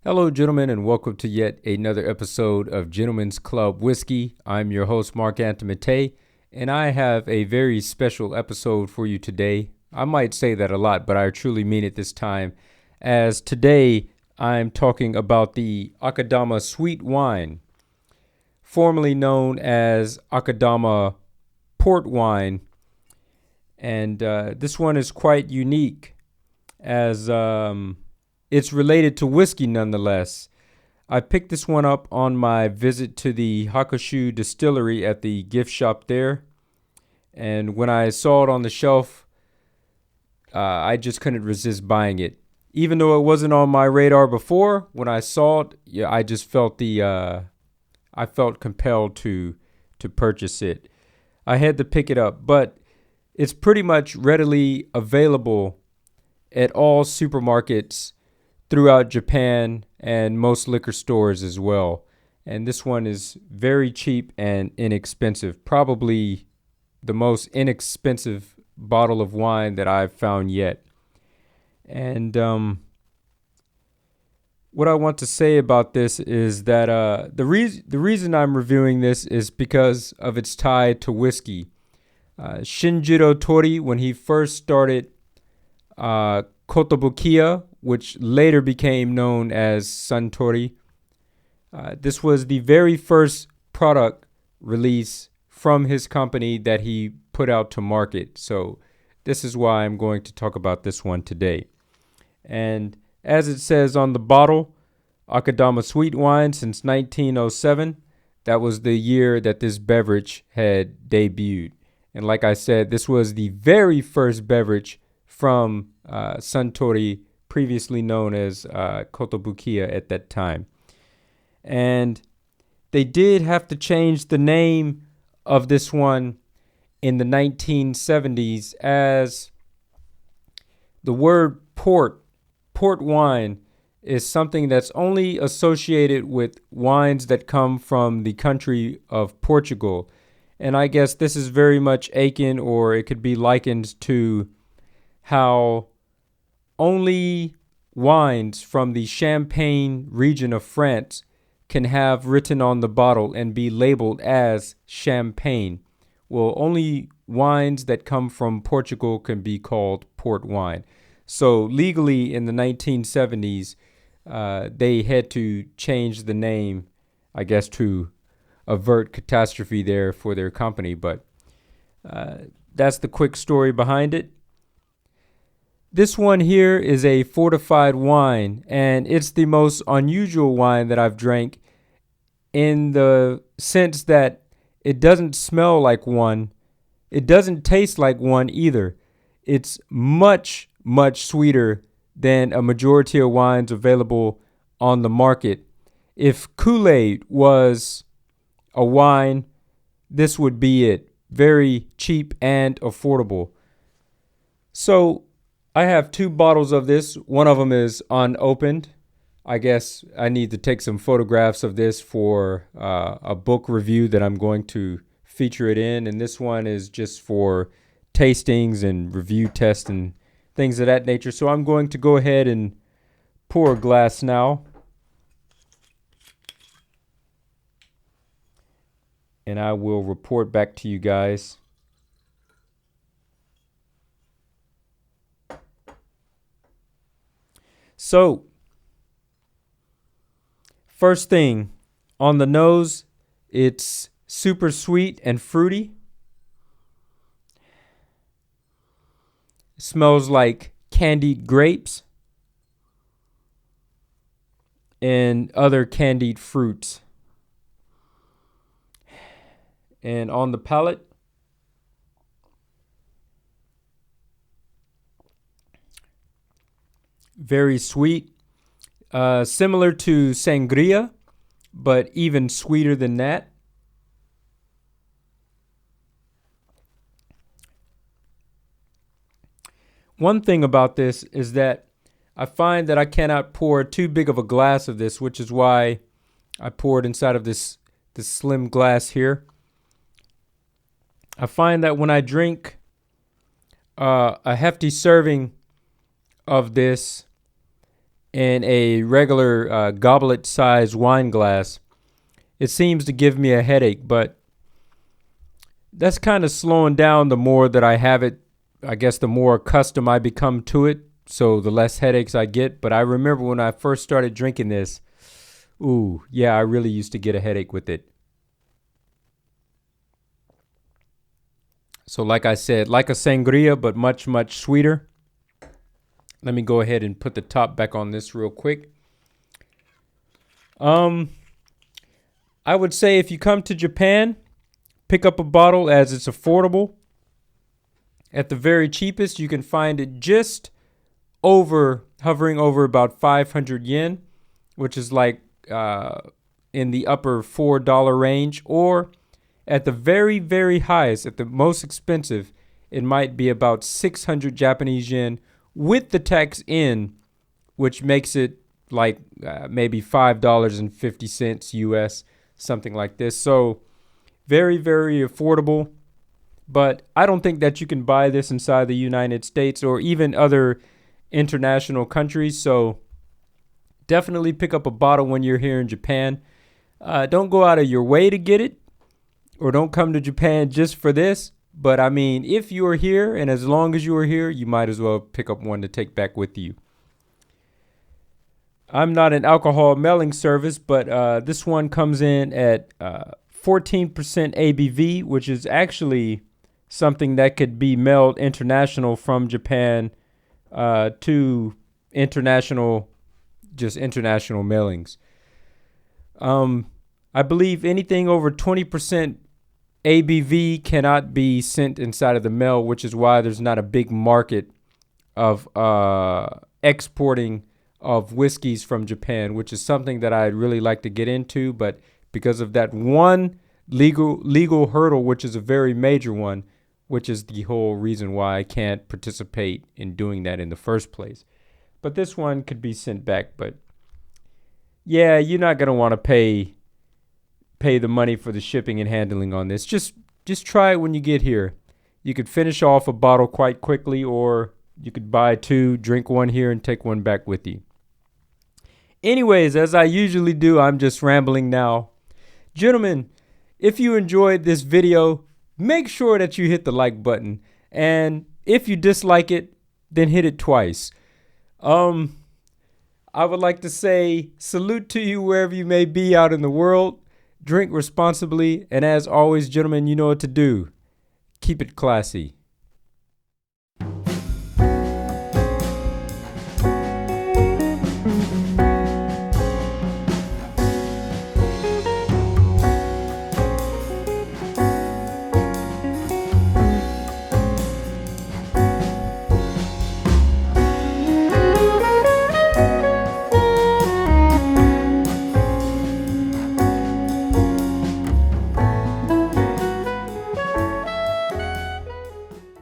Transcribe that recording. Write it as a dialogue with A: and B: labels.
A: Hello, gentlemen, and welcome to yet another episode of Gentlemen's Club Whiskey. I'm your host, Mark Antimate, and I have a very special episode for you today. I might say that a lot, but I truly mean it this time, as today I'm talking about the Akadama Sweet Wine, formerly known as Akadama Port Wine, and this one is quite unique as it's related to whiskey nonetheless. I picked this one up on my visit to the Hakushu distillery at the gift shop there. And when I saw it on the shelf, I just couldn't resist buying it. Even though it wasn't on my radar before, when I saw it, I just felt I felt compelled to purchase it. I had to pick it up, but it's pretty much readily available at all supermarkets throughout Japan and most liquor stores as well. And this one is very cheap and inexpensive. Probably the most inexpensive bottle of wine that I've found yet. And what I want to say about this is that the reason I'm reviewing this is because of its tie to whiskey. Shinjiro Torii, when he first started Kotobukiya, which later became known as Suntory. This was the very first product release from his company that he put out to market. So this is why I'm going to talk about this one today. And as it says on the bottle, Akadama Sweet Wine since 1907. That was the year that this beverage had debuted. And like I said, this was the very first beverage from Suntory, previously known as Kotobukiya at that time. And they did have to change the name of this one in the 1970s, as the word port wine, is something that's only associated with wines that come from the country of Portugal. And I guess this is very much akin, or it could be likened to how only wines from the Champagne region of France can have written on the bottle and be labeled as champagne. Well, only wines that come from Portugal can be called port wine. So legally in the 1970s, they had to change the name, I guess, to avert catastrophe there for their company. But that's the quick story behind it. This one here is a fortified wine, and it's the most unusual wine that I've drank, in the sense that it doesn't smell like one. It doesn't taste like one either. It's much, much sweeter than a majority of wines available on the market. If Kool-Aid was a wine, this would be it. Very cheap and affordable. So I have two bottles of this. One of them is unopened. I guess I need to take some photographs of this for a book review that I'm going to feature it in. And this one is just for tastings and review tests and things of that nature. So I'm going to go ahead and pour a glass now. And I will report back to you guys. So, first thing, on the nose, it's super sweet and fruity. It smells like candied grapes and other candied fruits. And on the palate, very sweet, similar to Sangria, but even sweeter than that. One thing about this is that I find that I cannot pour too big of a glass of this, which is why I poured inside of this slim glass here. I find that when I drink a hefty serving of this, in a regular goblet-sized wine glass, it seems to give me a headache, but that's kind of slowing down the more that I have it. I guess the more accustomed I become to it, so the less headaches I get. But I remember when I first started drinking this, ooh, yeah, I really used to get a headache with it. So like I said, like a sangria, but much, much sweeter. Let me go ahead and put the top back on this real quick. I would say if you come to Japan, pick up a bottle as it's affordable. At the very cheapest, you can find it just hovering over about 500 yen, which is like in the upper $4 range, or at the very, very highest, at the most expensive, it might be about 600 Japanese yen with the tax in, which makes it like maybe $5.50 US, something like this. So very, very affordable. But I don't think that you can buy this inside the United States or even other international countries. So definitely pick up a bottle when you're here in Japan. Don't go out of your way to get it, or don't come to Japan just for this. But I mean, if you are here, and as long as you are here, you might as well pick up one to take back with you. I'm not an alcohol mailing service, but this one comes in at 14% ABV, which is actually something that could be mailed international from Japan to international mailings. I believe anything over 20% ABV cannot be sent inside of the mail, which is why there's not a big market of exporting of whiskeys from Japan, which is something that I'd really like to get into. But because of that one legal hurdle, which is a very major one, which is the whole reason why I can't participate in doing that in the first place. But this one could be sent back. But yeah, you're not going to want to pay the money for the shipping and handling on this. Just try it when you get here. You could finish off a bottle quite quickly, or you could buy two, drink one here, and take one back with you. Anyways, as I usually do, I'm just rambling now. Gentlemen, if you enjoyed this video, make sure that you hit the like button. And if you dislike it, then hit it twice. I would like to say salute to you wherever you may be out in the world. Drink responsibly, and as always, gentlemen, you know what to do. Keep it classy.